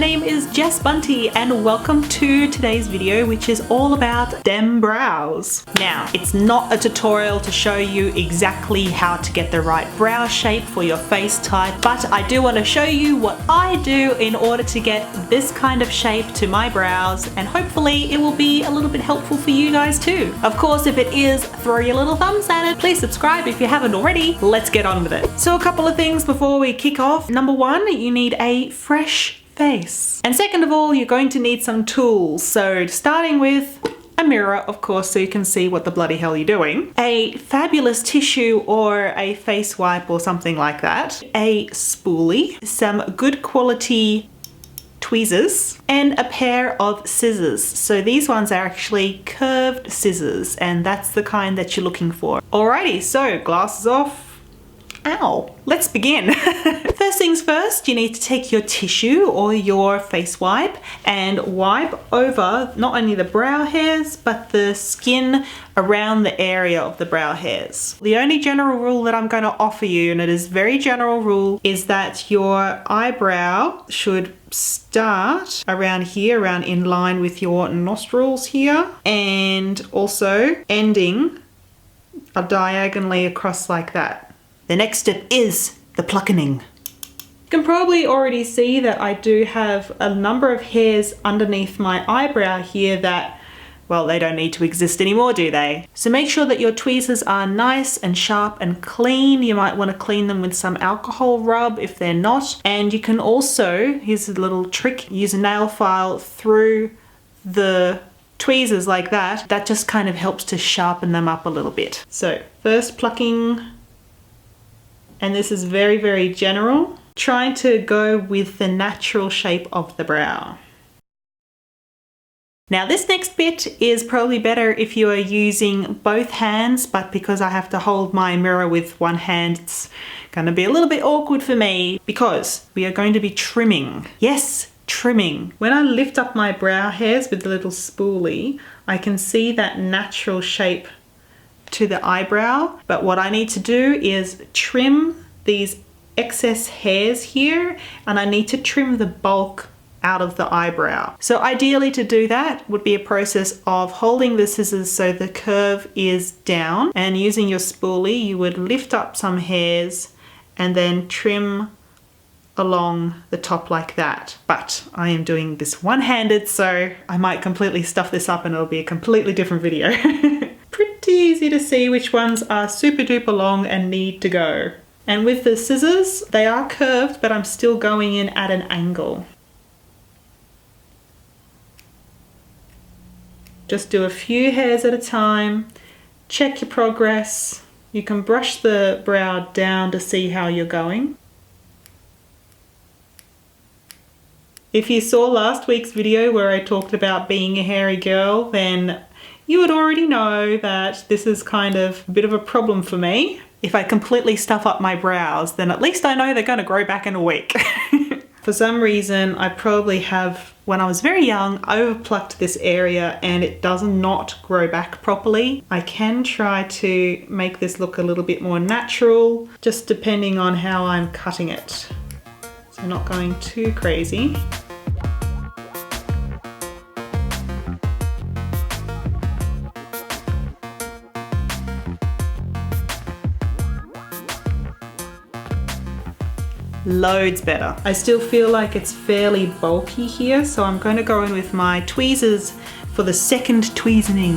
name is Jess Bunty and welcome to today's video, which is all about them brows. Now, it's not a tutorial to show you exactly how to get the right brow shape for your face type, but I do want to show you what I do in order to get this kind of shape to my brows, and hopefully it will be a little bit helpful for you guys too. Of course, if it is, throw your little thumbs at it. Please subscribe if you haven't already. Let's get on with it. So a couple of things before we kick off. Number one, you need a fresh face. And second of all, you're going to need some tools. So starting with a mirror, of course, so you can see what the bloody hell you're doing. A fabulous tissue or a face wipe or something like that. A spoolie, some good quality tweezers, and a pair of scissors. So these ones are actually curved scissors, and that's the kind that you're looking for. Alrighty, so glasses off. Ow, let's begin. First things first, you need to take your tissue or your face wipe and wipe over not only the brow hairs, but the skin around the area of the brow hairs. The only general rule that I'm going to offer you, and it is very general rule, is that your eyebrow should start around here, around in line with your nostrils here, and also ending diagonally across like that. The next step is the plucking. You can probably already see that I do have a number of hairs underneath my eyebrow here that, well, they don't need to exist anymore, do they? So make sure that your tweezers are nice and sharp and clean. You might want to clean them with some alcohol rub if they're not. And you can also, here's a little trick, use a nail file through the tweezers like that. That just kind of helps to sharpen them up a little bit. So first plucking. And this is very, very general, trying to go with the natural shape of the brow. Now this next bit is probably better if you are using both hands, but because I have to hold my mirror with one hand, it's going to be a little bit awkward for me because we are going to be trimming. Yes, trimming. When I lift up my brow hairs with the little spoolie, I can see that natural shape to the eyebrow, but what I need to do is trim these excess hairs here, and I need to trim the bulk out of the eyebrow. So ideally to do that would be a process of holding the scissors so the curve is down, and using your spoolie you would lift up some hairs and then trim along the top like that. But I am doing this one-handed, so I might completely stuff this up and it'll be a completely different video. Pretty easy to see which ones are super duper long and need to go. And with the scissors, they are curved, but I'm still going in at an angle. Just do a few hairs at a time, check your progress. You can brush the brow down to see how you're going. If you saw last week's video where I talked about being a hairy girl, then you would already know that this is kind of a bit of a problem for me. If I completely stuff up my brows, then at least I know they're going to grow back in a week. For some reason, I probably have, when I was very young, overplucked this area and it does not grow back properly. I can try to make this look a little bit more natural, just depending on how I'm cutting it. So not going too crazy. Loads better. I still feel like it's fairly bulky here, so I'm going to go in with my tweezers for the second tweezing.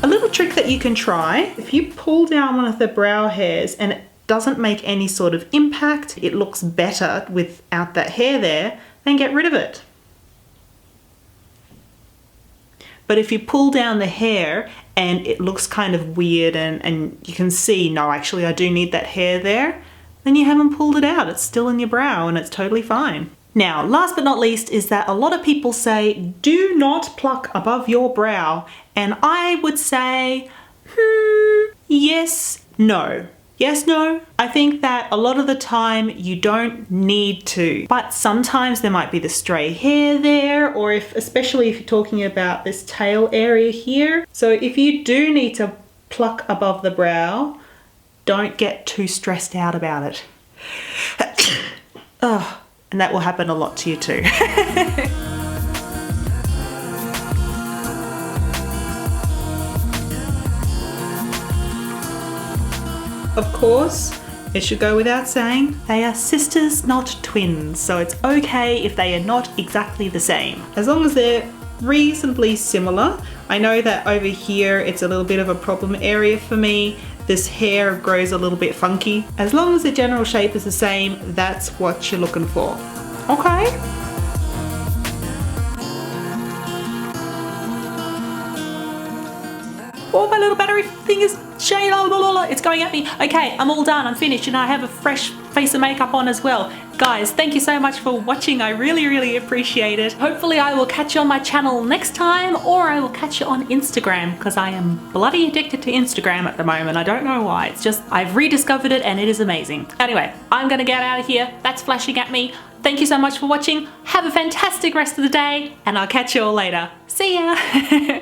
A little trick that you can try, if you pull down one of the brow hairs and it doesn't make any sort of impact, it looks better without that hair there, then get rid of it. But if you pull down the hair and it looks kind of weird and you can see, no, actually I do need that hair there, then you haven't pulled it out. It's still in your brow and it's totally fine. Now, last but not least is that a lot of people say, do not pluck above your brow. And I would say, yes, no. Yes, no. I think that a lot of the time you don't need to, but sometimes there might be the stray hair there, or especially if you're talking about this tail area here. So if you do need to pluck above the brow, don't get too stressed out about it. Oh, and that will happen a lot to you too. Of course, it should go without saying, they are sisters, not twins, so it's okay if they are not exactly the same. As long as they're reasonably similar. I know that over here it's a little bit of a problem area for me. This hair grows a little bit funky. As long as the general shape is the same, that's what you're looking for. Okay? Oh, my little battery thing is shade. It's going at me. Okay, I'm all done. I'm finished, and I have a fresh face of makeup on as well. Guys, thank you so much for watching. I really appreciate it. Hopefully I will catch you on my channel next time, or I will catch you on Instagram, because I am bloody addicted to Instagram at the moment. I don't know why. It's just I've rediscovered it and it is amazing. Anyway, I'm gonna get out of here. That's flashing at me. Thank you so much for watching. Have a fantastic rest of the day, and I'll catch you all later. See ya.